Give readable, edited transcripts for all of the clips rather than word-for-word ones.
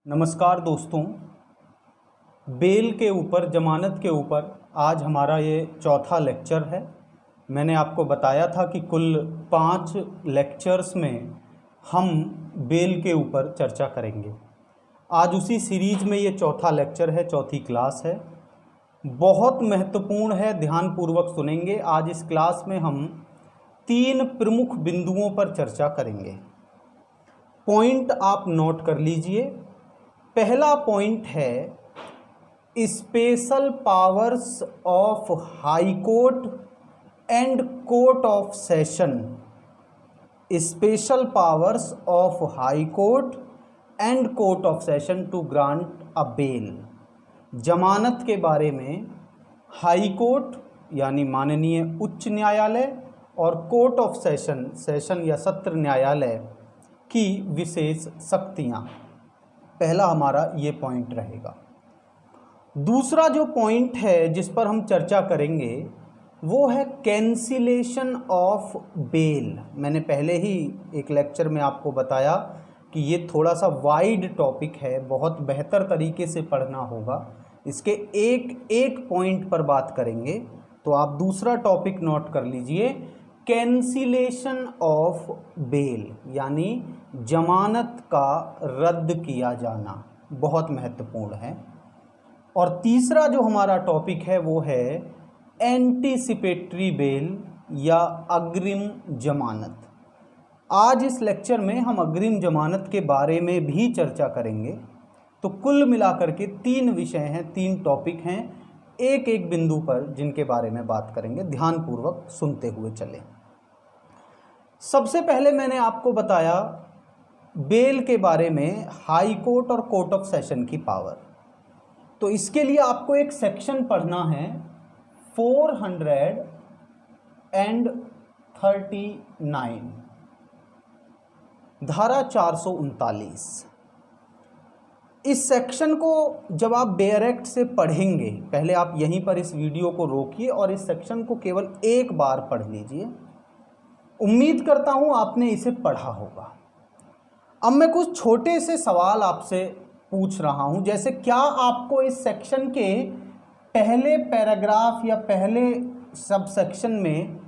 नमस्कार दोस्तों, बेल के ऊपर, जमानत के ऊपर आज हमारा ये चौथा लेक्चर है। मैंने आपको बताया था कि कुल 5 लेक्चर्स में हम बेल के ऊपर चर्चा करेंगे। आज उसी सीरीज में ये चौथा लेक्चर है, चौथी क्लास है। बहुत महत्वपूर्ण है, ध्यानपूर्वक सुनेंगे। आज इस क्लास में हम 3 प्रमुख बिंदुओं पर चर्चा करेंगे। पॉइंट आप नोट कर लीजिए। पहला पॉइंट है special powers of high court and court of session. Special powers of high court and court of session to grant a bail. जमानत के बारे में हाई कोर्ट यानी माननीय उच्च न्यायालय और कोर्ट ऑफ सेशन, सेशन या सत्र न्यायालय की विशेष शक्तियाँ। पहला हमारा ये पॉइंट रहेगा। दूसरा जो पॉइंट है जिस पर हम चर्चा करेंगे वो है कैंसिलेशन ऑफ बेल। मैंने पहले ही एक लेक्चर में आपको बताया कि ये थोड़ा सा वाइड टॉपिक है, बहुत बेहतर तरीके से पढ़ना होगा। इसके एक एक पॉइंट पर बात करेंगे। तो आप दूसरा टॉपिक नोट कर लीजिए, कैंसिलेशन ऑफ बेल यानी जमानत का रद्द किया जाना, बहुत महत्वपूर्ण है। और तीसरा जो हमारा टॉपिक है वो है एंटीसिपेटरी बेल या अग्रिम जमानत। आज इस लेक्चर में हम अग्रिम जमानत के बारे में भी चर्चा करेंगे। तो कुल मिलाकर के 3 विषय हैं, 3 टॉपिक हैं, एक एक बिंदु पर जिनके बारे में बात करेंगे। ध्यानपूर्वक सुनते हुए चलें। सबसे पहले मैंने आपको बताया बेल के बारे में हाई कोर्ट और कोर्ट ऑफ सेशन की पावर। तो इसके लिए आपको एक सेक्शन पढ़ना है 439, धारा 439। इस सेक्शन को जब आप डायरेक्ट से पढ़ेंगे, पहले आप यहीं पर इस वीडियो को रोकिए और इस सेक्शन को केवल एक बार पढ़ लीजिए। उम्मीद करता हूं आपने इसे पढ़ा होगा। अब मैं कुछ छोटे से सवाल आपसे पूछ रहा हूं, जैसे क्या आपको इस सेक्शन के पहले पैराग्राफ या पहले सब सेक्शन में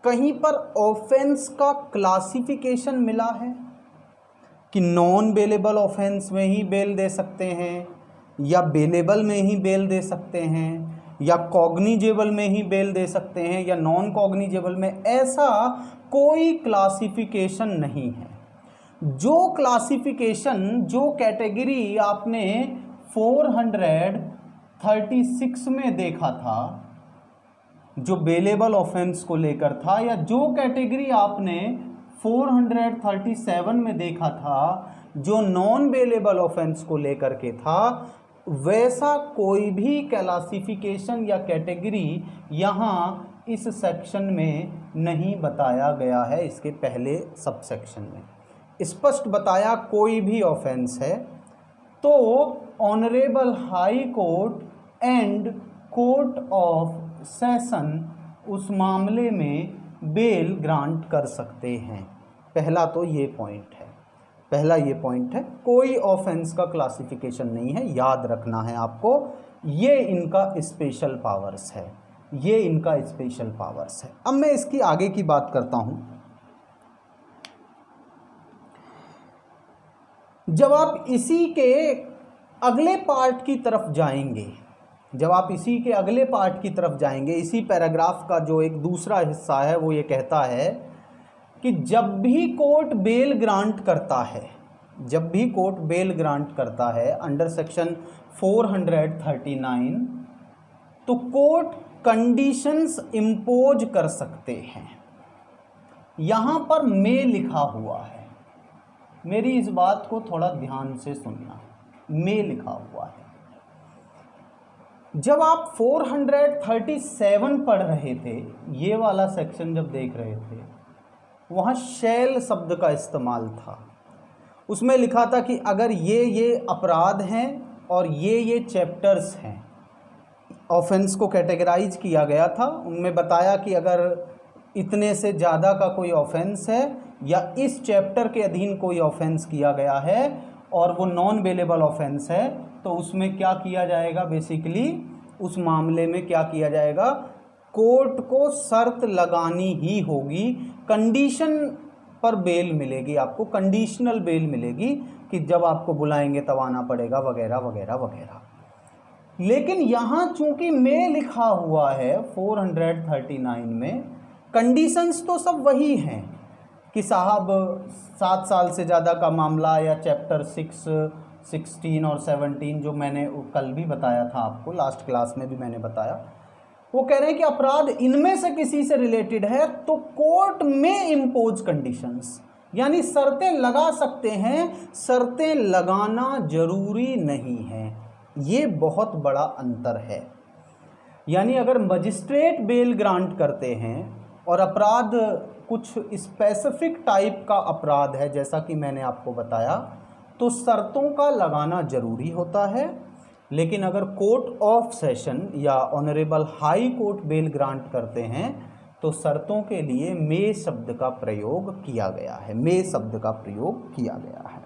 कहीं पर ऑफेंस का क्लासिफिकेशन मिला है कि नॉन बेलेबल ऑफेंस में ही बेल दे सकते हैं, या बेलेबल में ही बेल दे सकते हैं, या कॉग्निजेबल में ही बेल दे सकते हैं, या नॉन कॉग्निजेबल में? ऐसा कोई क्लासिफिकेशन नहीं है। जो क्लासिफिकेशन, जो कैटेगरी आपने 436 में देखा था जो बेलेबल ऑफेंस को लेकर था, या जो कैटेगरी आपने 437 में देखा था जो नॉन बेलेबल ऑफेंस को लेकर के था, वैसा कोई भी क्लासिफिकेशन या कैटेगरी यहाँ इस सेक्शन में नहीं बताया गया है। इसके पहले सब सेक्शन में स्पष्ट बताया कोई भी ऑफेंस है तो honourable high court and court of session उस मामले में बेल ग्रांट कर सकते हैं। पहला तो ये पॉइंट है, पहला ये पॉइंट है, कोई ऑफेंस का क्लासिफिकेशन नहीं है, याद रखना है आपको। ये इनका स्पेशल पावर्स है, ये इनका स्पेशल पावर्स है। अब मैं इसकी आगे की बात करता हूं। जब आप इसी के अगले पार्ट की तरफ जाएंगे, जब आप इसी के अगले पार्ट की तरफ जाएंगे, इसी पैराग्राफ का जो एक दूसरा हिस्सा है वो ये कहता है कि जब भी कोर्ट बेल ग्रांट करता है, जब भी कोर्ट बेल ग्रांट करता है अंडर सेक्शन 439, तो कोर्ट कंडीशंस इम्पोज कर सकते हैं। यहां पर मे लिखा हुआ है, मेरी इस बात को थोड़ा ध्यान से सुनना, मे लिखा हुआ है। जब आप 437 पढ़ रहे थे, ये वाला सेक्शन जब देख रहे थे, वहाँ शैल शब्द का इस्तेमाल था। उसमें लिखा था कि अगर ये अपराध हैं और ये चैप्टर्स हैं, ऑफेंस को कैटेगराइज किया गया था। उनमें बताया कि अगर इतने से ज़्यादा का कोई ऑफेंस है या इस चैप्टर के अधीन कोई ऑफेंस किया गया है और वो नॉन बेलेबल ऑफेंस है, तो उसमें क्या किया जाएगा, बेसिकली उस मामले में क्या किया जाएगा, कोर्ट को शर्त लगानी ही होगी, कंडीशन पर बेल मिलेगी, आपको कंडीशनल बेल मिलेगी कि जब आपको बुलाएंगे तब आना पड़ेगा, वगैरह वगैरह वगैरह। लेकिन यहाँ चूंकि में लिखा हुआ है 439 में, कंडीशंस तो सब वही हैं कि साहब 7 साल से ज़्यादा का मामला, या चैप्टर 6, 16 और 17 जो मैंने कल भी बताया था आपको, लास्ट क्लास में भी मैंने बताया, वो कह रहे हैं कि अपराध इनमें से किसी से रिलेटेड है तो कोर्ट में इम्पोज कंडीशंस, यानी शर्तें लगा सकते हैं, शर्तें लगाना जरूरी नहीं है। ये बहुत बड़ा अंतर है। यानी अगर मजिस्ट्रेट बेल ग्रांट करते हैं और अपराध कुछ स्पेसिफिक टाइप का अपराध है, जैसा कि मैंने आपको बताया, तो शर्तों का लगाना जरूरी होता है। लेकिन अगर कोर्ट ऑफ सेशन या honourable high court bell grant करते हैं तो शर्तों के लिए मे शब्द का प्रयोग किया गया है, मे शब्द का प्रयोग किया गया है।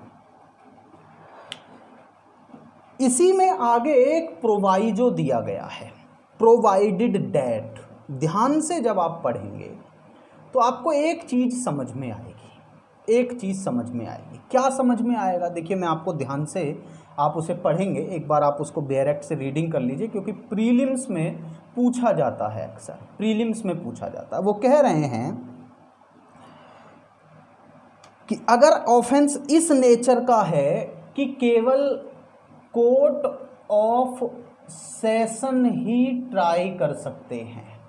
इसी में आगे एक प्रोवाइजो दिया गया है, प्रोवाइडेड डेट। ध्यान से जब आप पढ़ेंगे तो आपको एक चीज समझ में आएगी, एक चीज समझ में आएगी। क्या समझ में आएगा, देखिए मैं आपको ध्यान से, आप उसे पढ़ेंगे, एक बार आप उसको डायरेक्ट से रीडिंग कर लीजिए, क्योंकि प्रीलिम्स में पूछा जाता है, अक्सर प्रीलिम्स में पूछा जाता है। वो कह रहे हैं कि अगर ऑफेंस इस नेचर का है कि केवल court of session he try कर सकते हैं,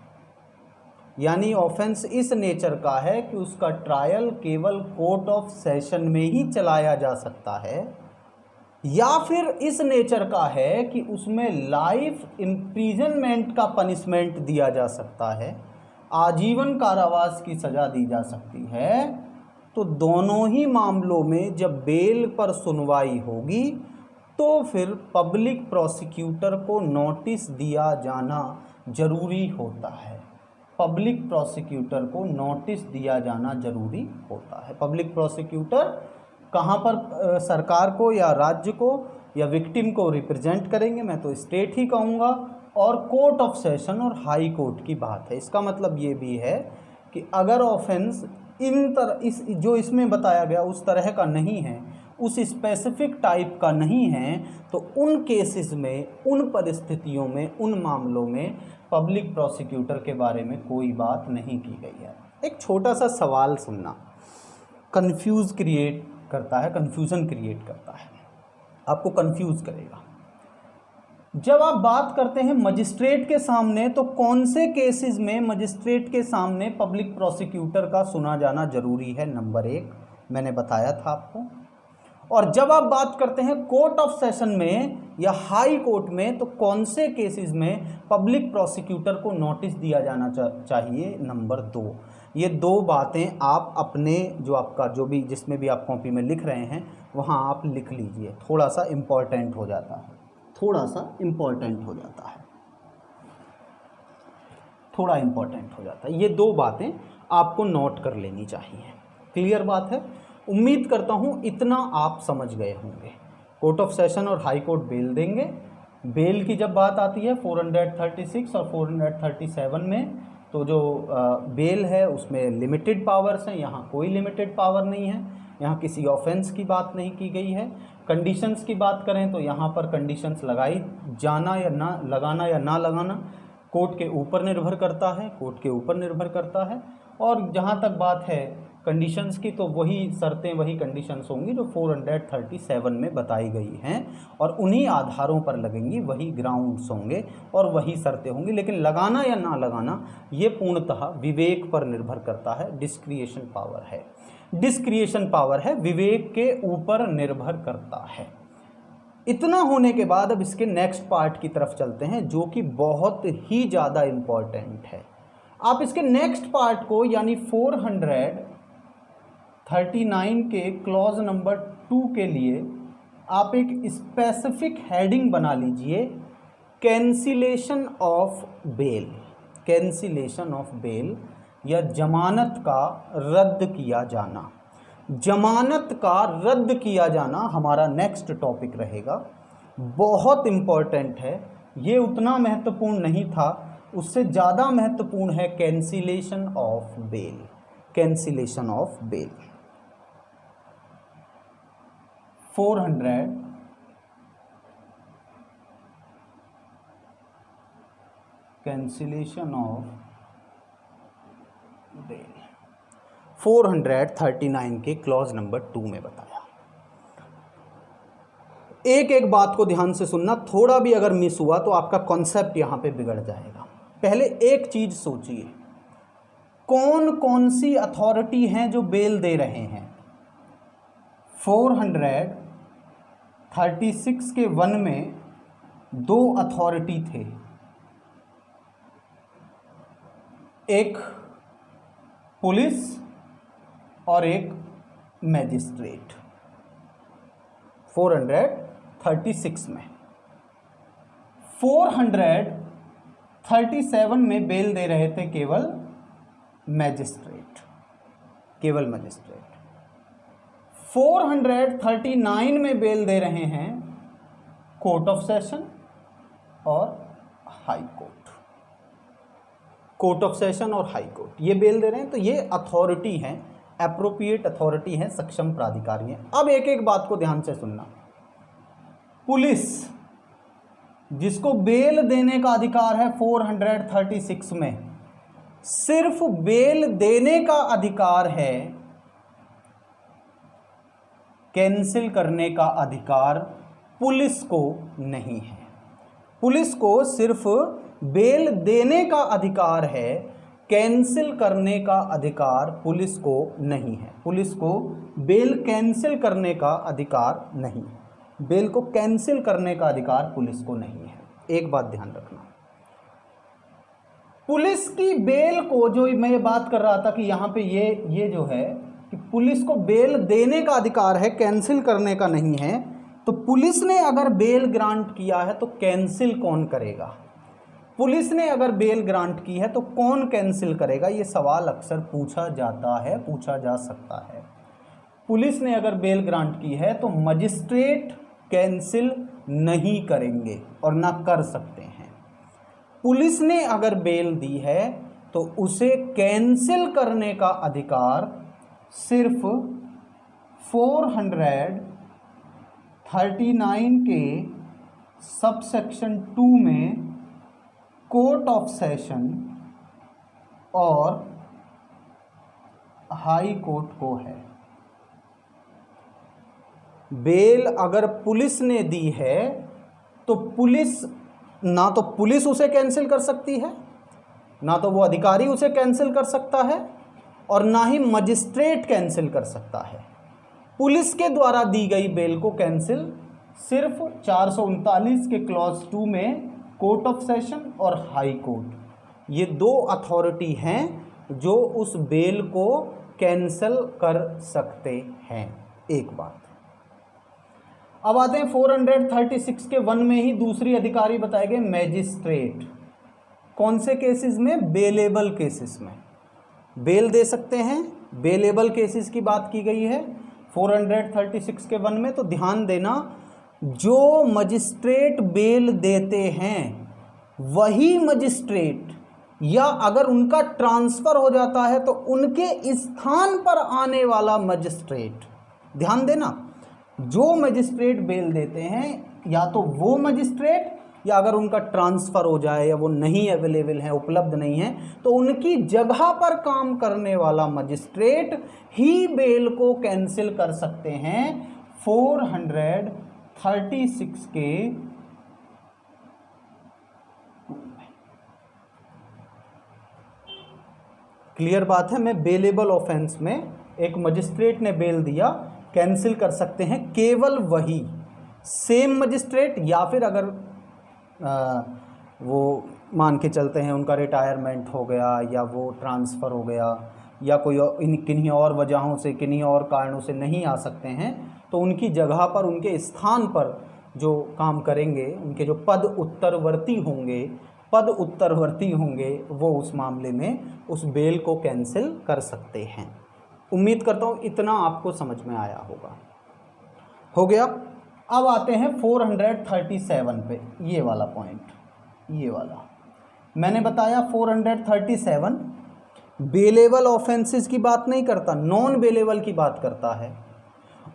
यानी ऑफेंस इस नेचर का है कि उसका ट्रायल केवल कोर्ट ऑफ सेशन में ही चलाया जा सकता है, या फिर इस नेचर का है कि उसमें लाइफ इम्प्रिजनमेंट का पनिशमेंट दिया जा सकता है, आजीवन कारावास की सज़ा दी जा सकती है, तो दोनों ही मामलों में जब बेल पर सुनवाई होगी तो फिर पब्लिक प्रोसिक्यूटर को नोटिस दिया जाना जरूरी होता है। पब्लिक प्रोसिक्यूटर को नोटिस दिया जाना जरूरी होता है। पब्लिक प्रोसिक्यूटर कहाँ पर सरकार को या राज्य को या विक्टिम को रिप्रेजेंट करेंगे, मैं तो स्टेट ही कहूँगा, और कोर्ट ऑफ सेशन और हाई कोर्ट की बात है। इसका मतलब ये भी है कि अगर ऑफेंस इस जो इसमें बताया गया उस तरह का नहीं है, उस स्पेसिफिक टाइप का नहीं है, तो उन केसेस में, उन परिस्थितियों में, उन मामलों में पब्लिक प्रोसिक्यूटर के बारे में कोई बात नहीं की गई है। एक छोटा सा सवाल सुनना, कंफ्यूज क्रिएट करता है, कंफ्यूजन क्रिएट करता है, आपको कंफ्यूज करेगा। जब आप बात करते हैं मजिस्ट्रेट के सामने, तो कौन से केसेस में मजिस्ट्रेट के सामने पब्लिक प्रोसिक्यूटर का सुना जाना जरूरी है, नंबर 1 मैंने बताया था आपको। और जब आप बात करते हैं कोर्ट ऑफ सेशन में या हाई कोर्ट में, तो कौन से केसेस में पब्लिक प्रोसिक्यूटर को नोटिस दिया जाना चाहिए, नंबर 2। ये 2 बातें आप अपने जो आपका जो भी जिसमें भी आप कॉपी में लिख रहे हैं वहाँ आप लिख लीजिए, थोड़ा सा इम्पोर्टेंट हो जाता है, थोड़ा सा इम्पोर्टेंट हो जाता है, थोड़ा इम्पोर्टेंट हो जाता है। ये 2 बातें आपको नोट कर लेनी चाहिए। क्लियर बात है? उम्मीद करता हूँ इतना आप समझ गए होंगे। कोर्ट ऑफ सेशन और हाई कोर्ट बेल देंगे। बेल की जब बात आती है 436 और 437 में, तो जो बेल है उसमें लिमिटेड पावर्स हैं, यहाँ कोई लिमिटेड पावर नहीं है, यहाँ किसी ऑफेंस की बात नहीं की गई है। कंडीशंस की बात करें तो यहाँ पर कंडीशंस लगाई जाना या ना लगाना या ना लगाना कोर्ट के ऊपर निर्भर करता है, कोर्ट के ऊपर निर्भर करता है। और जहाँ तक बात है कंडीशंस की, तो वही शर्तें, वही कंडीशंस होंगी जो 437 में बताई गई हैं, और उन्हीं आधारों पर लगेंगी, वही ग्राउंड्स होंगे और वही शर्तें होंगी। लेकिन लगाना या ना लगाना ये पूर्णतः विवेक पर निर्भर करता है, डिस्क्रिएशन पावर है, डिस्क्रिएशन पावर है, विवेक के ऊपर निर्भर करता है। इतना होने के बाद अब इसके नेक्स्ट पार्ट की तरफ चलते हैं, जो कि बहुत ही ज़्यादा इम्पॉर्टेंट है। आप इसके नेक्स्ट पार्ट को यानी 439 के क्लॉज नंबर 2 के लिए आप एक स्पेसिफिक हेडिंग बना लीजिए, cancellation of bail. Cancellation of bail या जमानत का रद्द किया जाना। जमानत का रद्द किया जाना हमारा नेक्स्ट टॉपिक रहेगा, बहुत इम्पॉर्टेंट है। ये उतना महत्वपूर्ण नहीं था, उससे ज़्यादा महत्वपूर्ण है cancellation of bail. Cancellation of bail 400 cancellation of bail 439 के क्लॉज नंबर 2 में बताया। एक एक बात को ध्यान से सुनना, थोड़ा भी अगर मिस हुआ तो आपका कॉन्सेप्ट यहां पे बिगड़ जाएगा। पहले एक चीज सोचिए, कौन कौन सी अथॉरिटी हैं जो बेल दे रहे हैं। 436 के 1 में 2 अथॉरिटी थे, एक पुलिस और एक मैजिस्ट्रेट। 436 में 437 में बेल दे रहे थे केवल मैजिस्ट्रेट, केवल मैजिस्ट्रेट। 439 में बेल दे रहे हैं कोर्ट ऑफ सेशन और high court. Court of session और हाई कोर्ट ये बेल दे रहे हैं, तो ये अथॉरिटी है, एप्रोप्रिएट अथॉरिटी है, सक्षम प्राधिकारी है। अब एक एक बात को ध्यान से सुनना। पुलिस, जिसको बेल देने का अधिकार है 436 में, सिर्फ बेल देने का अधिकार है, कैंसिल करने का अधिकार पुलिस को नहीं है। पुलिस को सिर्फ बेल देने का अधिकार है, कैंसिल करने का अधिकार पुलिस को नहीं है। पुलिस को बेल कैंसिल करने का अधिकार नहीं है, बेल को कैंसिल करने का अधिकार पुलिस को नहीं है। एक बात ध्यान रखना, पुलिस की बेल को, जो मैं ये बात कर रहा था कि यहां पे ये जो है कि पुलिस को बेल देने का अधिकार है, कैंसिल करने का नहीं है, तो पुलिस ने अगर बेल ग्रांट किया है तो कैंसिल कौन करेगा? पुलिस ने अगर बेल ग्रांट की है तो कौन कैंसिल करेगा? ये सवाल अक्सर पूछा जाता है, पूछा जा सकता है। पुलिस ने अगर बेल ग्रांट की है तो मजिस्ट्रेट कैंसिल नहीं करेंगे और ना कर सकते हैं। पुलिस ने अगर बेल दी है तो उसे कैंसिल करने का अधिकार सिर्फ 439 के सबसेक्शन 2 में कोर्ट ऑफ सेशन और हाई कोर्ट को है। बेल अगर पुलिस ने दी है तो पुलिस, ना तो पुलिस उसे कैंसिल कर सकती है, ना तो वो अधिकारी उसे कैंसिल कर सकता है, और ना ही मजिस्ट्रेट कैंसिल कर सकता है। पुलिस के द्वारा दी गई बेल को कैंसिल सिर्फ 439 के क्लॉज 2 में कोर्ट ऑफ सेशन और हाई कोर्ट, ये 2 अथॉरिटी हैं जो उस बेल को कैंसिल कर सकते हैं। एक बात। अब आते हैं 436 के 1 में ही दूसरी अधिकारी बताए गए मैजिस्ट्रेट। कौन से केसेस में? बेलेबल केसेस में बेल दे सकते हैं। बेलेबल केसेस की बात की गई है 436 के 1 में। तो ध्यान देना, जो मजिस्ट्रेट बेल देते हैं वही मजिस्ट्रेट, या अगर उनका ट्रांसफ़र हो जाता है तो उनके स्थान पर आने वाला मजिस्ट्रेट, ध्यान देना, जो मजिस्ट्रेट बेल देते हैं या तो वो मजिस्ट्रेट, या अगर उनका ट्रांसफ़र हो जाए या वो नहीं अवेलेबल है, उपलब्ध नहीं है, तो उनकी जगह पर काम करने वाला मजिस्ट्रेट ही बेल को कैंसिल कर सकते हैं। 436 के क्लियर बात है। मैं बेलेबल ऑफेंस में एक मजिस्ट्रेट ने बेल दिया, कैंसिल कर सकते हैं केवल वही, सेम मजिस्ट्रेट, या फिर अगर वो मान के चलते हैं उनका रिटायरमेंट हो गया या वो ट्रांसफ़र हो गया या कोई किन्हीं और वजहों से, किन्हीं और कारणों से नहीं आ सकते हैं, तो उनकी जगह पर, उनके स्थान पर जो काम करेंगे, उनके जो पद उत्तरवर्ती होंगे वो उस मामले में उस बेल को कैंसिल कर सकते हैं। उम्मीद करता हूँ इतना आपको समझ में आया होगा। हो गया। अब आते हैं 437 पे, ये वाला पॉइंट, ये वाला मैंने बताया 437 बेलेबल ऑफेंसेस की बात नहीं करता, नॉन बेलेबल की बात करता है।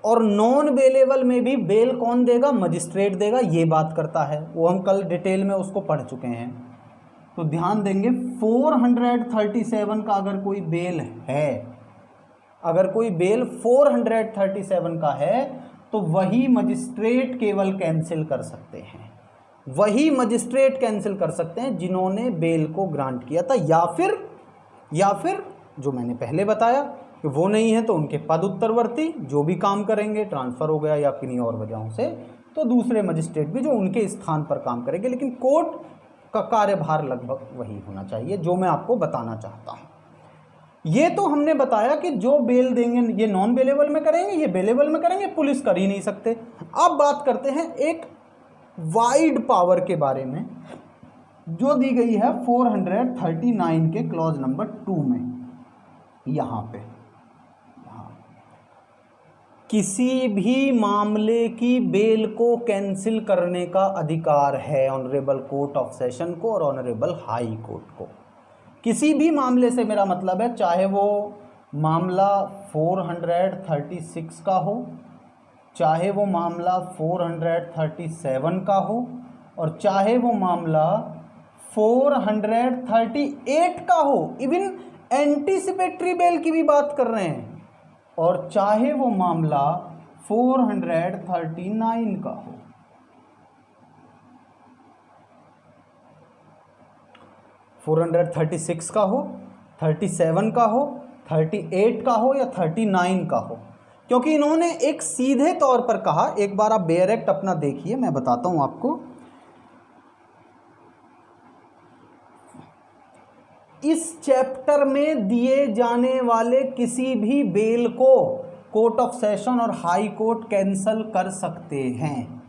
और नॉन बेलेबल में भी बेल कौन देगा? मजिस्ट्रेट देगा, ये बात करता है। वो हम कल डिटेल में उसको पढ़ चुके हैं। तो ध्यान देंगे 437 का अगर कोई बेल है, अगर कोई बेल 437 का है तो वही मजिस्ट्रेट केवल कैंसिल कर सकते हैं, वही मजिस्ट्रेट कैंसिल कर सकते हैं जिन्होंने बेल को ग्रांट किया था, या फिर जो मैंने पहले बताया कि वो नहीं है तो उनके पद उत्तरवर्ती जो भी काम करेंगे, ट्रांसफ़र हो गया या किन्हीं और वजहों से, तो दूसरे मजिस्ट्रेट भी जो उनके स्थान पर काम करेंगे। लेकिन कोर्ट का कार्यभार लगभग वही होना चाहिए जो मैं आपको बताना चाहता हूँ। ये तो हमने बताया कि जो बेल देंगे ये नॉन बेलेबल में करेंगे, ये बेलेबल में करेंगे, पुलिस कर ही नहीं सकते। अब बात करते हैं एक वाइड पावर के बारे में जो दी गई है 439 के क्लॉज नंबर 2 में। यहाँ पे किसी भी मामले की बेल को कैंसिल करने का अधिकार है ऑनरेबल कोर्ट ऑफ सेशन को और ऑनरेबल हाई कोर्ट को। किसी भी मामले से मेरा मतलब है, चाहे वो मामला 436 का हो, चाहे वो मामला 437 का हो, और चाहे वो मामला 438 का हो, इवन एंटीसिपेटरी बेल की भी बात कर रहे हैं, और चाहे वो मामला 439 का हो। फोर 436 का हो, 37 का हो, 38 का हो या 39 का हो, क्योंकि इन्होंने एक सीधे तौर पर कहा, एक बार आप बेयर एक्ट अपना देखिए, मैं बताता हूं आपको। इस चैप्टर में दिए जाने वाले किसी भी बेल को कोर्ट ऑफ सेशन और हाई कोर्ट कैंसल कर सकते हैं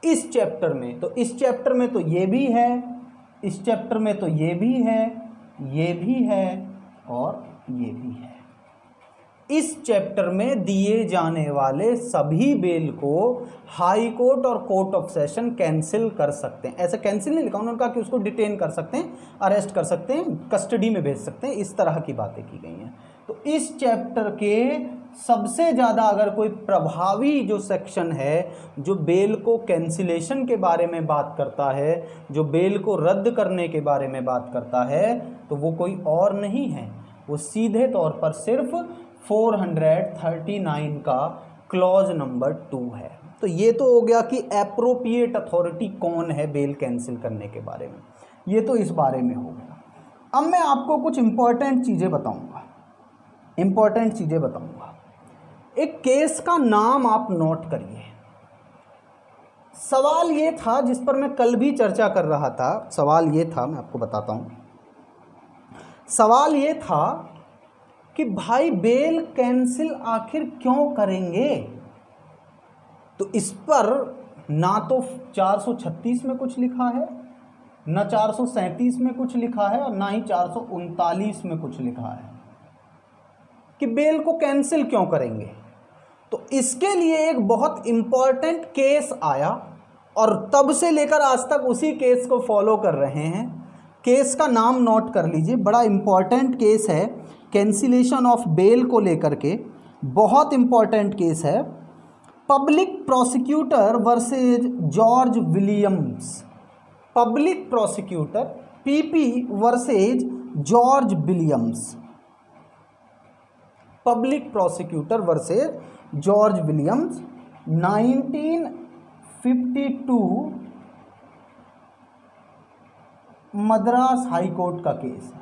इस चैप्टर में। तो इस चैप्टर में तो ये भी है, इस चैप्टर में तो ये भी है, ये भी है और ये भी है। इस चैप्टर में दिए जाने वाले सभी बेल को हाई कोर्ट और कोर्ट ऑफ सेशन कैंसिल कर सकते हैं। ऐसे कैंसिल नहीं लिखा, उन्होंने कहा कि उसको डिटेन कर सकते हैं, अरेस्ट कर सकते हैं, कस्टडी में भेज सकते हैं, इस तरह की बातें की गई हैं। तो इस चैप्टर के सबसे ज़्यादा अगर कोई प्रभावी जो सेक्शन है जो बेल को कैंसिलेशन के बारे में बात करता है, जो बेल को रद्द करने के बारे में बात करता है, तो वो कोई और नहीं है, वो सीधे तौर पर सिर्फ 439 का क्लॉज नंबर 2 है। तो ये तो हो गया कि एप्रोप्रिएट अथॉरिटी कौन है बेल कैंसिल करने के बारे में, ये तो इस बारे में हो गया। अब मैं आपको कुछ इंपॉर्टेंट चीज़ें बताऊंगा, एक केस का नाम आप नोट करिए। सवाल ये था जिस पर मैं कल भी चर्चा कर रहा था, सवाल ये था, मैं आपको बताता हूँ। सवाल ये था कि भाई बेल कैंसिल आखिर क्यों करेंगे। तो इस पर ना तो 436 में कुछ लिखा है, ना 437 में कुछ लिखा है, और ना ही 439 में कुछ लिखा है कि बेल को कैंसिल क्यों करेंगे। तो इसके लिए एक बहुत इंपॉर्टेंट केस आया और तब से लेकर आज तक उसी केस को फॉलो कर रहे हैं। केस का नाम नोट कर लीजिए, बड़ा इंपॉर्टेंट केस है कैंसिलेशन ऑफ बेल को लेकर के, बहुत इंपॉर्टेंट केस है। Public prosecutor versus George Williams, public prosecutor PP versus George Williams, public prosecutor versus George Williams, 1952 Madras high court का केस है।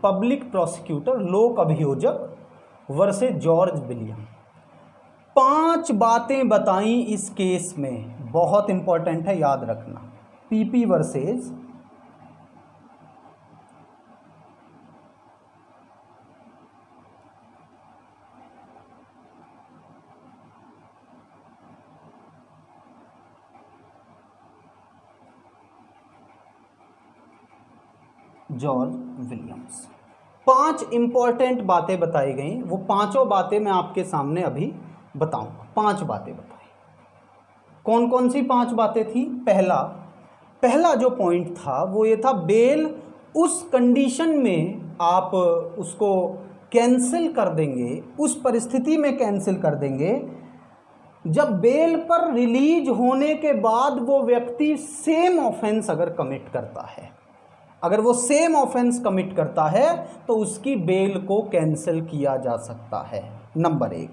पब्लिक प्रोसिक्यूटर लोक अभियोजक वर्सेस जॉर्ज विलियम। 5 बातें बताई इस केस में, बहुत इंपॉर्टेंट है, याद रखना। PP versus George Williams. 5 important बातें बताई गई, वो पांचों बातें मैं आपके सामने अभी बताऊंगा। 5 बातें बताई। कौन कौन सी 5 बातें थी? पहला जो पॉइंट था वो ये था, बेल उस कंडीशन में आप उसको कैंसिल कर देंगे, उस परिस्थिति में कैंसिल कर देंगे जब बेल पर रिलीज होने के बाद वो व्यक्ति सेम ऑफेंस अगर कमिट करता है। अगर वो सेम ऑफेंस कमिट करता है तो उसकी बेल को कैंसिल किया जा सकता है। नंबर 1,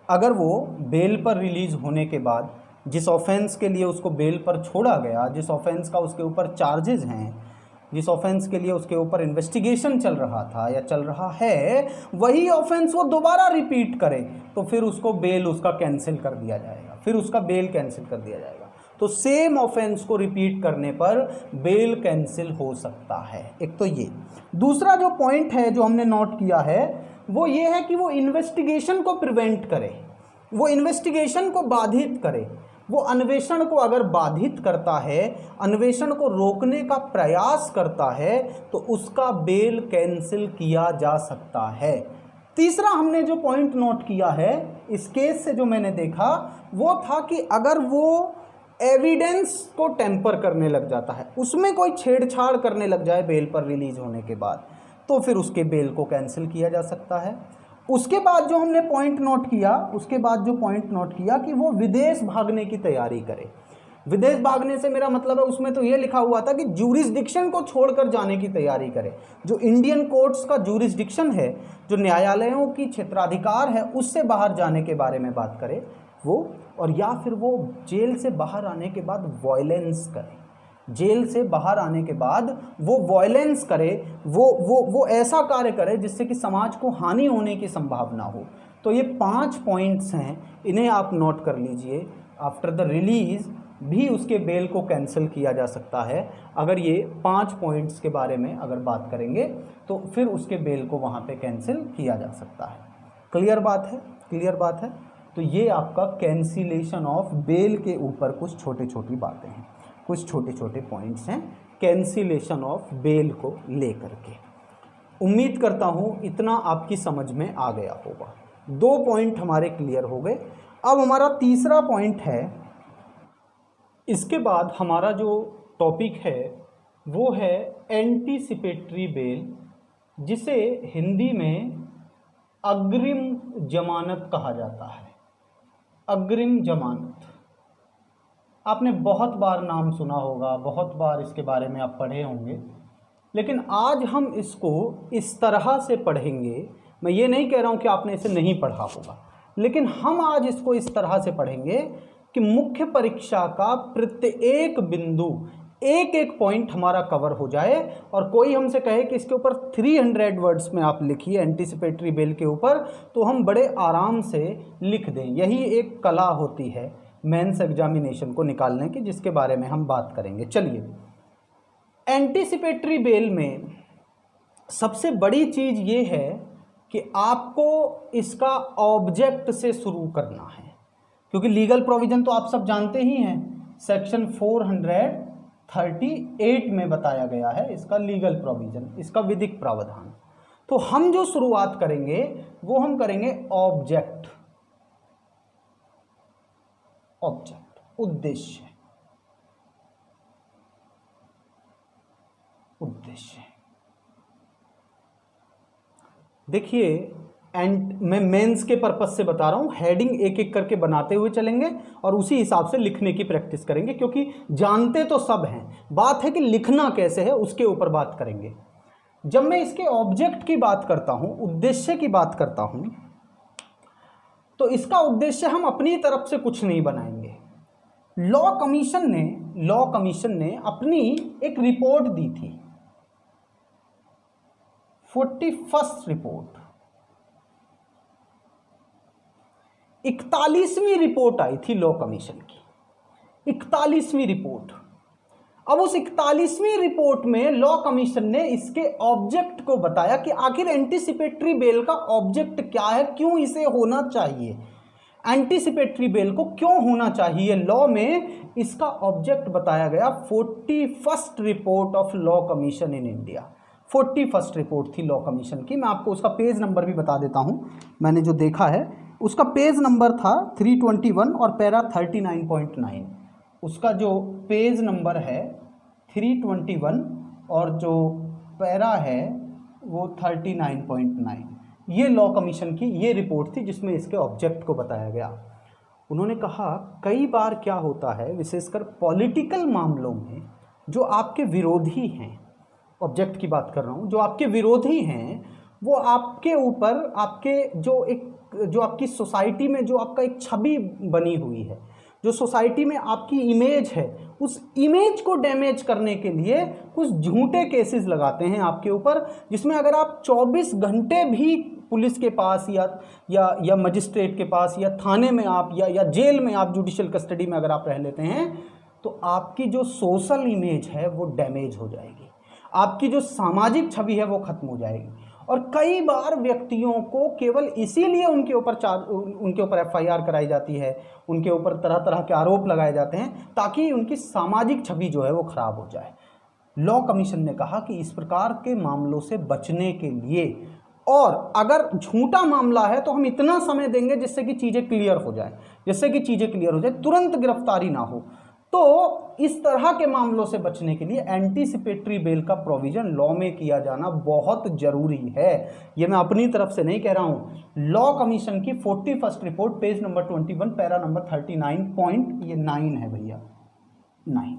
अगर वो बेल पर रिलीज होने के बाद जिस ऑफेंस के लिए उसको बेल पर छोड़ा गया, जिस ऑफेंस का उसके ऊपर चार्जेस हैं, जिस ऑफेंस के लिए उसके ऊपर इन्वेस्टिगेशन चल रहा था या चल रहा है, वही ऑफेंस वो दोबारा रिपीट करे तो फिर उसको बेल उसका कैंसिल कर दिया जाएगा, फिर उसका बेल कैंसिल कर दिया जाएगा। तो सेम ऑफेंस को रिपीट करने पर बेल कैंसिल हो सकता है। एक तो ये। दूसरा जो पॉइंट है जो हमने नोट किया है वो ये है कि वो इन्वेस्टिगेशन को प्रिवेंट करे, वो इन्वेस्टिगेशन को बाधित करे। वो अन्वेषण को अगर बाधित करता है, अन्वेषण को रोकने का प्रयास करता है तो उसका बेल कैंसिल किया जा सकता है। तीसरा हमने जो पॉइंट नोट किया है इस केस से जो मैंने देखा वो था कि अगर वो एविडेंस को टेम्पर करने लग जाता है, उसमें कोई छेड़छाड़ करने लग जाए बेल पर रिलीज होने के बाद, तो फिर उसके बेल को कैंसिल किया जा सकता है। उसके बाद जो हमने पॉइंट नोट किया, उसके बाद जो पॉइंट नोट किया कि वो विदेश भागने की तैयारी करे। विदेश भागने से मेरा मतलब है उसमें तो ये लिखा हुआ था कि जूरिसडिक्शन को छोड़कर जाने की तैयारी करे। जो इंडियन कोर्ट्स का जूरिसडिक्शन है, जो न्यायालयों की क्षेत्राधिकार है, उससे बाहर जाने के बारे में बात करे वो, और या फिर वो जेल से बाहर आने के बाद वॉयलेंस करे, जेल से बाहर आने के बाद वो वॉयलेंस करे, वो ऐसा कार्य करे जिससे कि समाज को हानि होने की संभावना हो। तो ये 5 पॉइंट्स हैं, इन्हें आप नोट कर लीजिए। आफ्टर द रिलीज भी उसके बेल को कैंसिल किया जा सकता है। अगर ये 5 पॉइंट्स के बारे में अगर बात करेंगे तो फिर उसके बेल को वहाँ पे कैंसिल किया जा सकता है। क्लियर बात है? क्लियर बात है। तो ये आपका कैंसिलेशन ऑफ बेल के ऊपर कुछ छोटी छोटी बातें हैं, कुछ छोटे छोटे पॉइंट्स हैं कैंसिलेशन ऑफ बेल को लेकर के। उम्मीद करता हूँ इतना आपकी समझ में आ गया होगा। 2 पॉइंट हमारे क्लियर हो गए। अब हमारा तीसरा पॉइंट है, इसके बाद हमारा जो टॉपिक है वो है एंटीसिपेटरी बेल, जिसे हिंदी में अग्रिम जमानत कहा जाता है। अग्रिम जमानत आपने बहुत बार नाम सुना होगा, बहुत बार इसके बारे में आप पढ़े होंगे, लेकिन आज हम इसको इस तरह से पढ़ेंगे। मैं ये नहीं कह रहा हूँ कि आपने इसे नहीं पढ़ा होगा, लेकिन हम आज इसको इस तरह से पढ़ेंगे कि मुख्य परीक्षा का प्रत्येक बिंदु, एक एक पॉइंट हमारा कवर हो जाए। और कोई हमसे कहे कि इसके ऊपर 300 वर्ड्स में आप लिखिए एंटीसिपेटरी बेल के ऊपर, तो हम बड़े आराम से लिख दें। यही एक कला होती है मेंस एग्जामिनेशन को निकालने की, जिसके बारे में हम बात करेंगे। चलिए, एंटीसिपेटरी बेल में सबसे बड़ी चीज़ ये है कि आपको इसका ऑब्जेक्ट से शुरू करना है, क्योंकि लीगल प्रोविजन तो आप सब जानते ही हैं, सेक्शन 438 में बताया गया है इसका लीगल प्रोविजन, इसका विधिक प्रावधान। तो हम जो शुरुआत करेंगे वो हम करेंगे ऑब्जेक्ट, उद्देश्य, देखिए मैं मेंस के पर्पज से बता रहा हूं, हेडिंग एक एक करके बनाते हुए चलेंगे और उसी हिसाब से लिखने की प्रैक्टिस करेंगे, क्योंकि जानते तो सब हैं, बात है कि लिखना कैसे है उसके ऊपर बात करेंगे। जब मैं इसके ऑब्जेक्ट की बात करता हूं, उद्देश्य की बात करता हूं, तो इसका उद्देश्य हम अपनी तरफ से कुछ नहीं बनाएंगे। लॉ कमीशन ने अपनी एक रिपोर्ट दी थी, 41st रिपोर्ट, 41वीं रिपोर्ट आई थी लॉ कमीशन की, 41वीं रिपोर्ट। अब उस 41वीं रिपोर्ट में लॉ कमीशन ने इसके ऑब्जेक्ट को बताया कि आखिर एंटीसिपेटरी बेल का ऑब्जेक्ट क्या है, क्यों इसे होना चाहिए, एंटीसिपेटरी बेल को क्यों होना चाहिए। लॉ में इसका ऑब्जेक्ट बताया गया 41st report of law commission in India. 41st report थी लॉ कमीशन की। मैं आपको उसका पेज नंबर भी बता देता हूँ, मैंने जो देखा है उसका पेज नंबर था 321 और पैरा 39.9। उसका जो पेज नंबर है 321 और जो पैरा है वो 39.9। ये लॉ कमीशन की ये रिपोर्ट थी जिसमें इसके ऑब्जेक्ट को बताया गया। उन्होंने कहा कई बार क्या होता है, विशेषकर पॉलिटिकल मामलों में जो आपके विरोधी हैं, ऑब्जेक्ट की बात कर रहा हूँ, जो आपके विरोधी हैं वो आपके ऊपर आपके जो आपकी सोसाइटी में जो आपका एक छवि बनी हुई है, जो सोसाइटी में आपकी इमेज है, उस इमेज को डैमेज करने के लिए कुछ झूठे केसेस लगाते हैं आपके ऊपर, जिसमें अगर आप 24 घंटे भी पुलिस के पास या मजिस्ट्रेट के पास या थाने में आप या जेल में आप जुडिशियल कस्टडी में अगर आप रह लेते हैं तो आपकी जो सोशल इमेज है वो डैमेज हो जाएगी, आपकी जो सामाजिक छवि है वो खत्म हो जाएगी। और कई बार व्यक्तियों को केवल इसीलिए उनके ऊपर एफआईआर कराई जाती है, उनके ऊपर तरह तरह के आरोप लगाए जाते हैं ताकि उनकी सामाजिक छवि जो है वो खराब हो जाए। लॉ कमीशन ने कहा कि इस प्रकार के मामलों से बचने के लिए, और अगर झूठा मामला है तो हम इतना समय देंगे जिससे कि चीज़ें क्लियर हो जाए, तुरंत गिरफ्तारी ना हो। तो इस तरह के मामलों से बचने के लिए एंटीसिपेटरी बेल का प्रोविजन लॉ में किया जाना बहुत जरूरी है। ये मैं अपनी तरफ से नहीं कह रहा हूं, लॉ कमीशन की 41st report page number 21 para number 39.9 है भैया, 9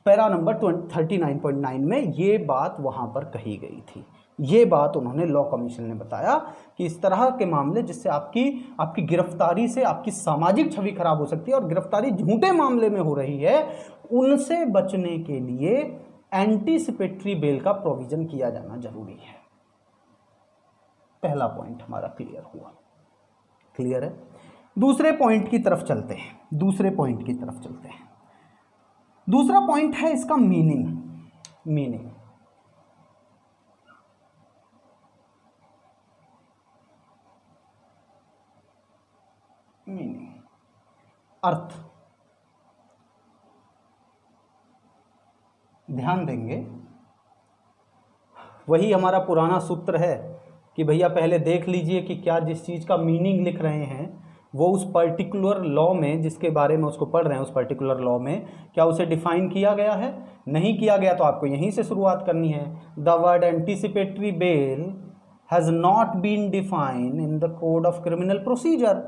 पैरा नंबर 39.9 में ये बात वहां पर कही गई थी। ये बात उन्होंने लॉ कमीशन ने बताया कि इस तरह के मामले जिससे आपकी गिरफ्तारी से आपकी सामाजिक छवि खराब हो सकती है और गिरफ्तारी झूठे मामले में हो रही है, उनसे बचने के लिए एंटीसिपेटरी बेल का प्रोविजन किया जाना जरूरी है। पहला पॉइंट हमारा क्लियर हुआ, क्लियर है। दूसरे पॉइंट की तरफ चलते हैं, दूसरा पॉइंट है इसका मीनिंग। अर्थ। ध्यान देंगे, वही हमारा पुराना सूत्र है कि भैया पहले देख लीजिए कि क्या जिस चीज़ का मीनिंग लिख रहे हैं वो उस पर्टिकुलर लॉ में, जिसके बारे में उसको पढ़ रहे हैं, उस पर्टिकुलर लॉ में क्या उसे डिफाइन किया गया है। नहीं किया गया तो आपको यहीं से शुरुआत करनी है। The word anticipatory bail has not been defined in the code of criminal procedure.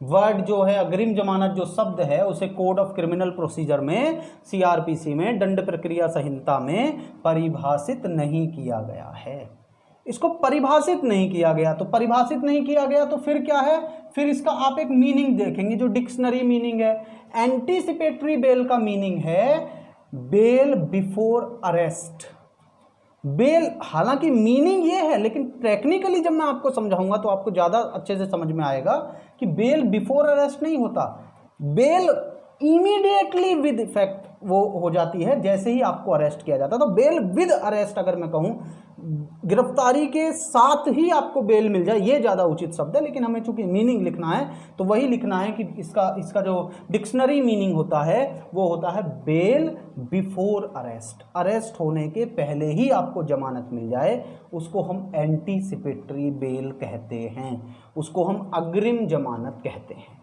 Word जो है अग्रिम जमानत जो शब्द है उसे कोड ऑफ क्रिमिनल प्रोसीजर में, सीआरपीसी में, दंड प्रक्रिया संहिता में परिभाषित नहीं किया गया है। इसको परिभाषित नहीं किया गया तो फिर क्या है, फिर इसका आप एक मीनिंग देखेंगे जो डिक्शनरी मीनिंग है। एंटीसिपेटरी बेल का मीनिंग है बेल बिफोर अरेस्ट। बेल, हालांकि मीनिंग ये है लेकिन टेक्निकली जब मैं आपको समझाऊंगा तो आपको ज़्यादा अच्छे से समझ में आएगा कि बेल बिफोर अरेस्ट नहीं होता, बेल इमीडिएटली विद इफेक्ट वो हो जाती है जैसे ही आपको अरेस्ट किया जाता है। तो बेल विद अरेस्ट अगर मैं कहूँ, गिरफ्तारी के साथ ही आपको बेल मिल जाए, ये ज़्यादा उचित शब्द है। लेकिन हमें चूंकि मीनिंग लिखना है तो वही लिखना है कि इसका जो डिक्शनरी मीनिंग होता है वो होता है बेल बिफोर अरेस्ट। अरेस्ट होने के पहले ही आपको जमानत मिल जाए, उसको हम एंटीसिपेटरी बेल कहते हैं, उसको हम अग्रिम जमानत कहते हैं।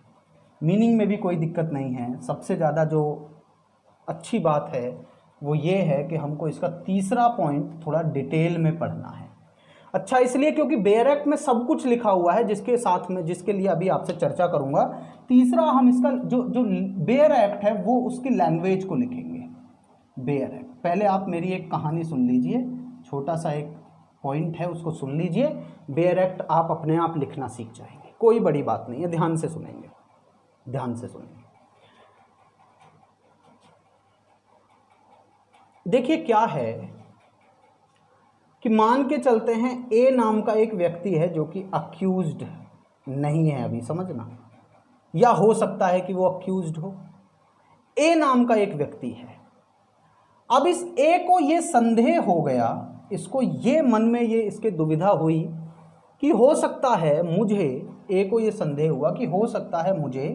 मीनिंग में भी कोई दिक्कत नहीं है। सबसे ज़्यादा जो अच्छी बात है वो ये है कि हमको इसका तीसरा पॉइंट थोड़ा डिटेल में पढ़ना है। अच्छा, इसलिए क्योंकि बेयर एक्ट में सब कुछ लिखा हुआ है जिसके लिए अभी आपसे चर्चा करूंगा। तीसरा हम इसका जो बेयर एक्ट है वो उसकी लैंग्वेज को लिखेंगे। बेयर एक्ट, पहले आप मेरी एक कहानी सुन लीजिए, छोटा सा एक पॉइंट है उसको सुन लीजिए। बेयर एक्ट आप अपने आप लिखना सीख जाएंगे, कोई बड़ी बात नहीं है। ध्यान से सुनेंगे। देखिए क्या है कि मान के चलते हैं ए नाम का एक व्यक्ति है जो कि अक्यूज्ड नहीं है, अभी समझना, या हो सकता है कि वो अक्यूज्ड हो। ए नाम का एक व्यक्ति है। अब इस ए को ये संदेह हो गया, इसको ये मन में ये इसके दुविधा हुई कि हो सकता है मुझे, ए को ये संदेह हुआ कि हो सकता है मुझे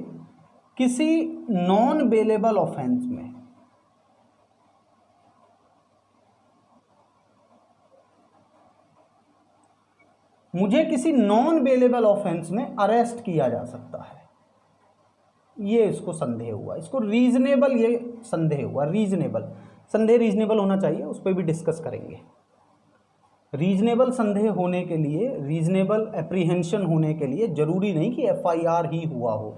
किसी नॉन बेलेबल ऑफेंस में मुझे किसी नॉन बेलेबल ऑफेंस में अरेस्ट किया जा सकता है, ये इसको संदेह हुआ, इसको रीजनेबल ये संदेह हुआ। रीजनेबल संदेह रीजनेबल होना चाहिए, उस पर भी डिस्कस करेंगे। रीजनेबल संदेह होने के लिए, रीजनेबल एप्रीहेंशन होने के लिए जरूरी नहीं कि एफआईआर ही हुआ हो,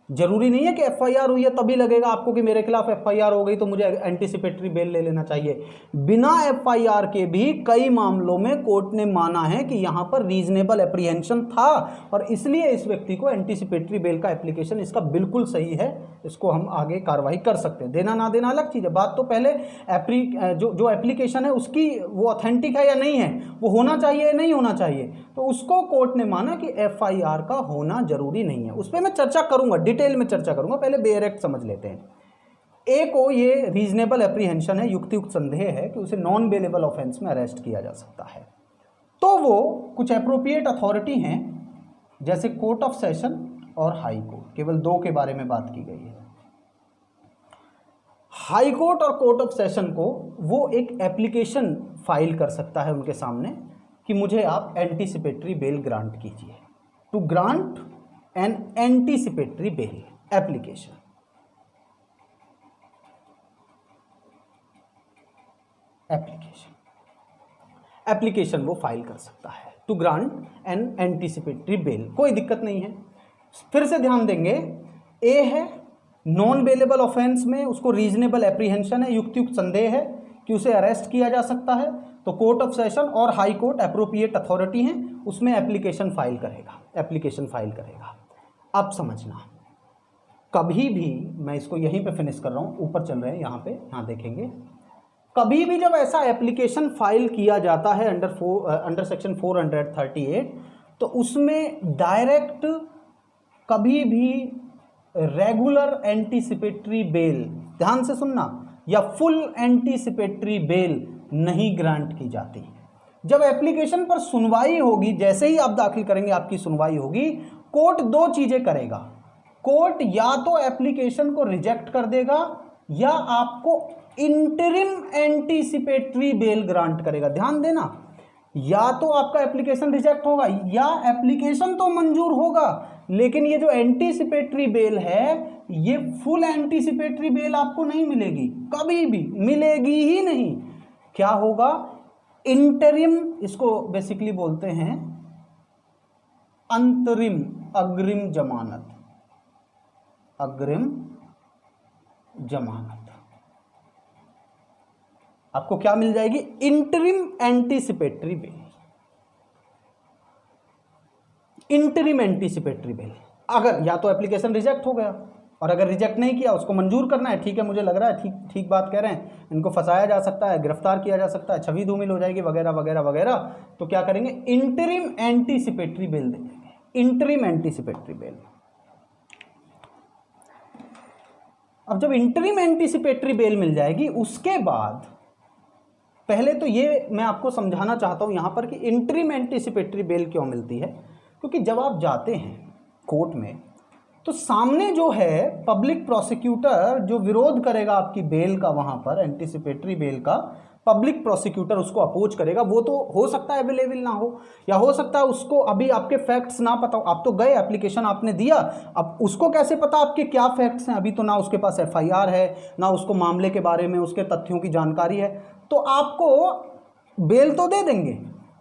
जरूरी नहीं है कि एफआईआर हुई है तभी लगेगा आपको कि मेरे खिलाफ एफआईआर हो गई तो मुझे एंटीसिपेटरी बेल ले लेना चाहिए। बिना एफआईआर के भी कई मामलों में कोर्ट ने माना है कि यहां पर रीजनेबल एप्रीहेंशन था और इसलिए इस व्यक्ति को एंटीसिपेटरी बेल का एप्लीकेशन इसका बिल्कुल सही है, इसको हम आगे कार्रवाई कर सकते हैं। देना ना देना अलग चीज़ है, बात तो पहले जो एप्लीकेशन है उसकी वो ऑथेंटिक है या नहीं है, वो होना चाहिए या नहीं होना चाहिए, तो उसको कोर्ट ने माना कि एफआईआर का होना जरूरी नहीं है। उस पर मैं चर्चा करूंगा, डिटेल में चर्चा करूंगा, पहले बेयर एक्ट समझ लेते हैं। ए को ये रीजनेबल एप्रीहेंशन है, युक्तियुक्त संदेह है कि उसे नॉन बेलेबल ऑफेंस में अरेस्ट किया जा सकता है, तो वो कुछ एप्रोप्रिएट अथॉरिटी हैं जैसे कोर्ट ऑफ सेशन और हाई कोर्ट, केवल दो के बारे में बात की गई है। हाई कोर्ट और कोर्ट ऑफ सेशन को वो एक एप्लीकेशन फाइल कर सकता है उनके सामने कि मुझे आप एंटीसिपेटरी बेल ग्रांट कीजिए, to grant an anticipatory bail application. Application वो फाइल कर सकता है to grant an anticipatory bail, कोई दिक्कत नहीं है। फिर से ध्यान देंगे, ए है नॉन बेलेबल ऑफेंस में उसको रीजनेबल एप्रीहेंशन है, युक्तियुक्त संदेह है कि उसे अरेस्ट किया जा सकता है, तो कोर्ट ऑफ सेशन और हाई कोर्ट एप्रोप्रिएट अथॉरिटी हैं, उसमें एप्लीकेशन फाइल करेगा। अब समझना, कभी भी, मैं इसको यहीं पे फिनिश कर रहा हूँ, ऊपर चल रहे हैं यहाँ देखेंगे, कभी भी जब ऐसा एप्लीकेशन फाइल किया जाता है अंडर सेक्शन 438, तो उसमें डायरेक्ट कभी भी रेगुलर एंटीसिपेटरी बेल, ध्यान से सुनना, या फुल एंटीसिपेटरी बेल नहीं ग्रांट की जाती। जब एप्लीकेशन पर सुनवाई होगी, जैसे ही आप दाखिल करेंगे आपकी सुनवाई होगी, कोर्ट दो चीजें करेगा। कोर्ट या तो एप्लीकेशन को रिजेक्ट कर देगा या आपको इंटरिम एंटीसिपेटरी बेल ग्रांट करेगा। ध्यान देना, या तो आपका एप्लीकेशन रिजेक्ट होगा या एप्लीकेशन तो मंजूर होगा, लेकिन ये जो एंटीसिपेटरी बेल है, ये फुल एंटीसिपेटरी बेल आपको नहीं मिलेगी, कभी भी मिलेगी ही नहीं। क्या होगा? इंटरिम, इसको बेसिकली बोलते हैं अंतरिम, अग्रिम जमानत, अग्रिम जमानत। आपको क्या मिल जाएगी? Interim anticipatory bail, interim anticipatory bail. अगर या तो एप्लीकेशन रिजेक्ट हो गया, और अगर रिजेक्ट नहीं किया उसको मंजूर करना है, ठीक है मुझे लग रहा है ठीक बात कह रहे हैं, इनको फंसाया जा सकता है, गिरफ्तार किया जा सकता है, छवि धूमिल हो जाएगी वगैरह वगैरह वगैरह, तो क्या करेंगे? इंटरिम एंटीसिपेटरी बेल दे देंगे, इंटरिम एंटीसिपेटरी बेल। अब जब इंटरिम एंटीसिपेटरी बेल मिल जाएगी, उसके बाद पहले तो ये मैं आपको समझाना चाहता हूं यहां पर कि इंटरिम एंटीसिपेटरी बेल क्यों मिलती है। क्योंकि जब आप जाते हैं कोर्ट में, तो सामने जो है पब्लिक प्रोसिक्यूटर जो विरोध करेगा आपकी बेल का, वहां पर एंटीसिपेटरी बेल का पब्लिक प्रोसिक्यूटर उसको अपोज करेगा। वो तो हो सकता है अवेलेबल ना हो, या हो सकता है उसको अभी आपके फैक्ट्स ना पता हो। आप तो गए, एप्लीकेशन आपने दिया, अब उसको कैसे पता आपके क्या फैक्ट्स हैं? अभी तो ना उसके पास एफआईआर है, ना उसको मामले के बारे में उसके तथ्यों की जानकारी है। तो आपको बेल तो दे देंगे,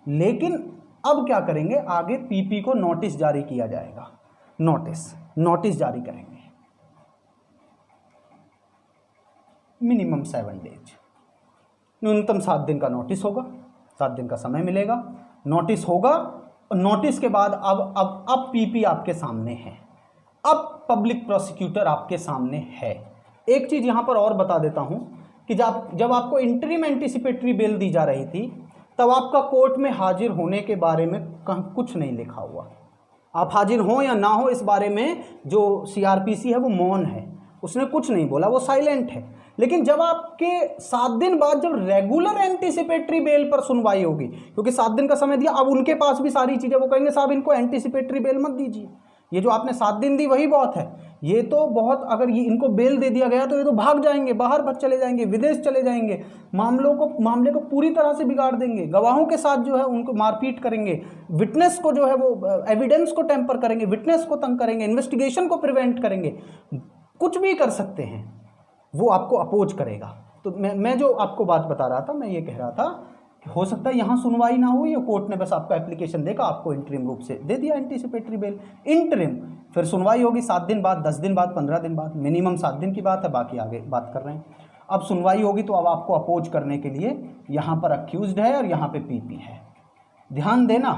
लेकिन अब क्या करेंगे? आगे पीपी को नोटिस जारी किया जाएगा, नोटिस जारी करेंगे, मिनिमम 7 डेज, न्यूनतम 7 दिन का नोटिस होगा, 7 दिन का समय मिलेगा, नोटिस होगा। और नोटिस के बाद अब पीपी आपके सामने है, अब पब्लिक प्रोसिक्यूटर आपके सामने है। एक चीज यहां पर और बता देता हूं कि जब आपको इंटरिम एंटीसिपेटरी बेल दी जा रही थी, तब आपका कोर्ट में हाजिर होने के बारे में कुछ नहीं लिखा हुआ। आप हाजिर हो या ना हो, इस बारे में जो सीआरपीसी है वो मौन है, उसने कुछ नहीं बोला, वो साइलेंट है। लेकिन जब आपके 7 दिन बाद जब रेगुलर एंटीसिपेटरी बेल पर सुनवाई होगी, क्योंकि 7 दिन का समय दिया, अब उनके पास भी सारी चीजें, वो कहेंगे साहब इनको एंटीसिपेटरी बेल मत दीजिए, ये जो आपने 7 दिन दी वही बहुत है, ये तो बहुत, अगर ये इनको बेल दे दिया गया तो ये तो भाग जाएंगे, बाहर चले जाएंगे, विदेश चले जाएंगे, मामले को पूरी तरह से बिगाड़ देंगे, गवाहों के साथ जो है उनको मारपीट करेंगे, विटनेस को जो है वो एविडेंस को टेम्पर करेंगे, विटनेस को तंग करेंगे, इन्वेस्टिगेशन को प्रिवेंट करेंगे, कुछ भी कर सकते हैं, वो आपको अपोज करेगा। तो मैं जो आपको बात बता रहा था, मैं ये कह रहा था कि हो सकता है यहाँ सुनवाई ना हुई, कोर्ट ने बस आपका एप्लीकेशन देखा, आपको इंटरिम रूप से दे दिया एंटीसिपेटरी बेल, इंटरिम, फिर सुनवाई होगी 7 दिन बाद, 10 दिन बाद, 15 दिन बाद, मिनिमम 7 दिन की बात है, बाकी आगे बात कर रहे हैं। अब सुनवाई होगी तो अब आपको अपोज करने के लिए यहाँ पर अक्यूज्ड है और यहाँ पे पीपी है। ध्यान देना,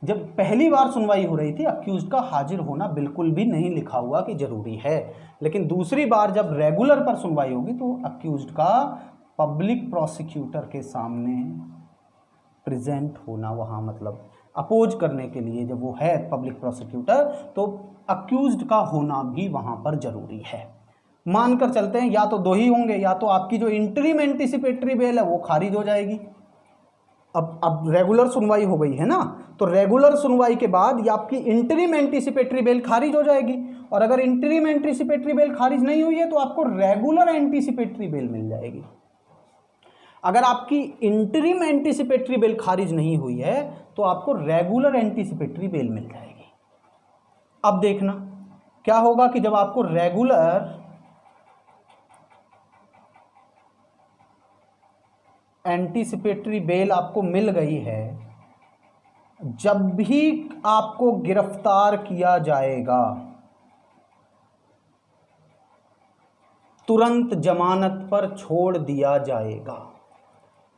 जब पहली बार सुनवाई हो रही थी अक्यूज्ड का हाजिर होना बिल्कुल भी नहीं लिखा हुआ कि जरूरी है, लेकिन दूसरी बार जब रेगुलर पर सुनवाई होगी तो अक्यूज्ड का पब्लिक प्रोसिक्यूटर के सामने प्रेजेंट होना, वहाँ मतलब अपोज करने के लिए जब वो है पब्लिक प्रोसिक्यूटर, तो अक्यूज्ड का होना भी वहाँ पर जरूरी है। मानकर चलते हैं या तो 2 ही होंगे, या तो आपकी जो इंटरिम एंटीसिपेटरी बेल है वो खारिज हो जाएगी। अब रेगुलर सुनवाई हो गई है ना, तो रेगुलर सुनवाई के बाद या आपकी इंटरिम एंटीसिपेटरी बेल खारिज हो जाएगी, और अगर इंटरिम एंटीसिपेटरी बेल खारिज नहीं हुई है तो आपको रेगुलर एंटीसिपेटरी बेल मिल जाएगी। अगर आपकी इंटरिम एंटीसिपेटरी बेल खारिज नहीं हुई है तो आपको रेगुलर एंटीसिपेटरी बेल मिल जाएगी। अब देखना क्या होगा कि जब आपको रेगुलर एंटीसिपेटरी बेल आपको मिल गई है, जब भी आपको गिरफ्तार किया जाएगा तुरंत जमानत पर छोड़ दिया जाएगा।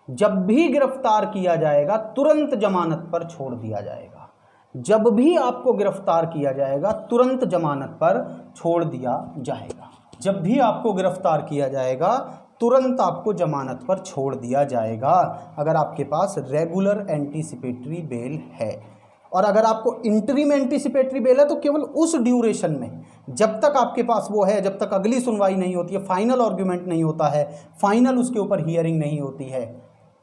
जब भी गिरफ्तार किया जाएगा तुरंत जमानत पर छोड़ दिया जाएगा। जब भी आपको गिरफ्तार किया जाएगा तुरंत जमानत पर छोड़ दिया जाएगा। जब भी आपको गिरफ्तार किया जाएगा तुरंत आपको जमानत पर छोड़ दिया जाएगा, अगर आपके पास रेगुलर एंटीसिपेटरी बेल है। और अगर आपको इंटरिम एंटीसिपेटरी बेल है तो केवल उस ड्यूरेशन में, जब तक आपके पास वो है, जब तक अगली सुनवाई नहीं होती है, फाइनल आर्गुमेंट नहीं होता है, फाइनल उसके ऊपर हियरिंग नहीं होती है,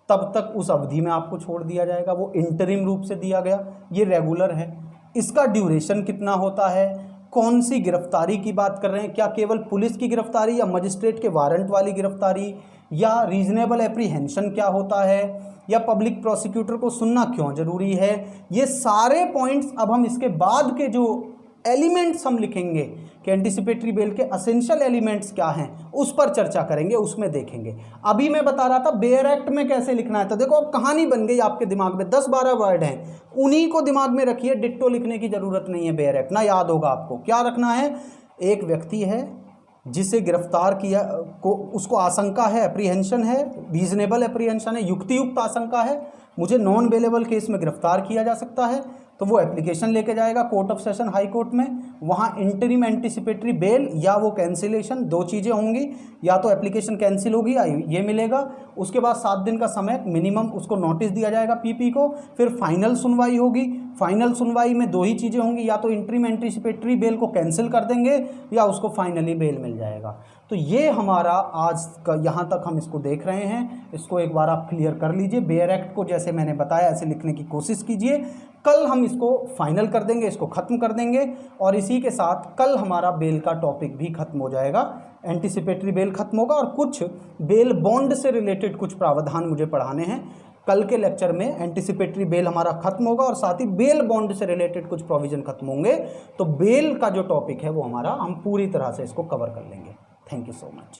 तब तक उस अवधि में आपको छोड़ दिया जाएगा। वो इंटरिम रूप से दिया गया, ये रेगुलर है। इसका ड्यूरेशन कितना होता है, कौन सी गिरफ्तारी की बात कर रहे हैं, क्या केवल पुलिस की गिरफ्तारी या मजिस्ट्रेट के वारंट वाली गिरफ्तारी, या रीजनेबल एप्रीहेंशन क्या होता है, या पब्लिक प्रोसिक्यूटर को सुनना क्यों जरूरी है, ये सारे पॉइंट्स अब हम इसके बाद के जो एलिमेंट्स हम लिखेंगे कि एंटीसिपेटरी बेल के असेंशियल एलिमेंट्स क्या हैं, उस पर चर्चा करेंगे, उसमें देखेंगे। अभी मैं बता रहा था बेयर एक्ट में कैसे लिखना है, तो देखो अब कहानी बन गई आपके दिमाग में, 10-12 वर्ड हैं, उन्हीं को दिमाग में रखिए, डिट्टो लिखने की जरूरत नहीं है। बेयर एक्ट ना याद होगा आपको, क्या रखना है, एक व्यक्ति है जिसे गिरफ्तार किया को उसको आशंका है, एप्रीहेंशन है, रीजनेबल एप्रीहेंशन है, युक्तियुक्त आशंका है, मुझे नॉन बेलेबल केस में गिरफ्तार किया जा सकता है, तो वो एप्लीकेशन लेके जाएगा court of session high court में। वहाँ इंटरिम एंटीसिपेटरी बेल या वो कैंसिलेशन, 2 चीज़ें होंगी, या तो एप्लीकेशन कैंसिल होगी या ये मिलेगा। उसके बाद 7 दिन का समय मिनिमम उसको नोटिस दिया जाएगा पीपी को। फिर फाइनल सुनवाई होगी, फाइनल सुनवाई में 2 ही चीज़ें होंगी, या तो इंटरिम एंटीसिपेटरी बेल को कैंसिल कर देंगे या उसको फाइनली बेल मिल जाएगा। तो ये हमारा आज का यहाँ तक हम इसको देख रहे हैं, इसको एक बार आप क्लियर कर लीजिए। बेयर एक्ट को जैसे मैंने बताया ऐसे लिखने की कोशिश कीजिए। कल हम इसको फाइनल कर देंगे, इसको ख़त्म कर देंगे, और इसी के साथ कल हमारा बेल का टॉपिक भी ख़त्म हो जाएगा, एंटीसिपेटरी बेल खत्म होगा, और कुछ बेल बॉन्ड से रिलेटेड कुछ प्रावधान मुझे पढ़ाने हैं। कल के लेक्चर में एंटीसिपेटरी बेल हमारा खत्म होगा और साथ ही बेल बॉन्ड से रिलेटेड कुछ प्रोविजन खत्म होंगे। तो बेल का जो टॉपिक है वो हमारा हम पूरी तरह से इसको कवर कर लेंगे। Thank you so much.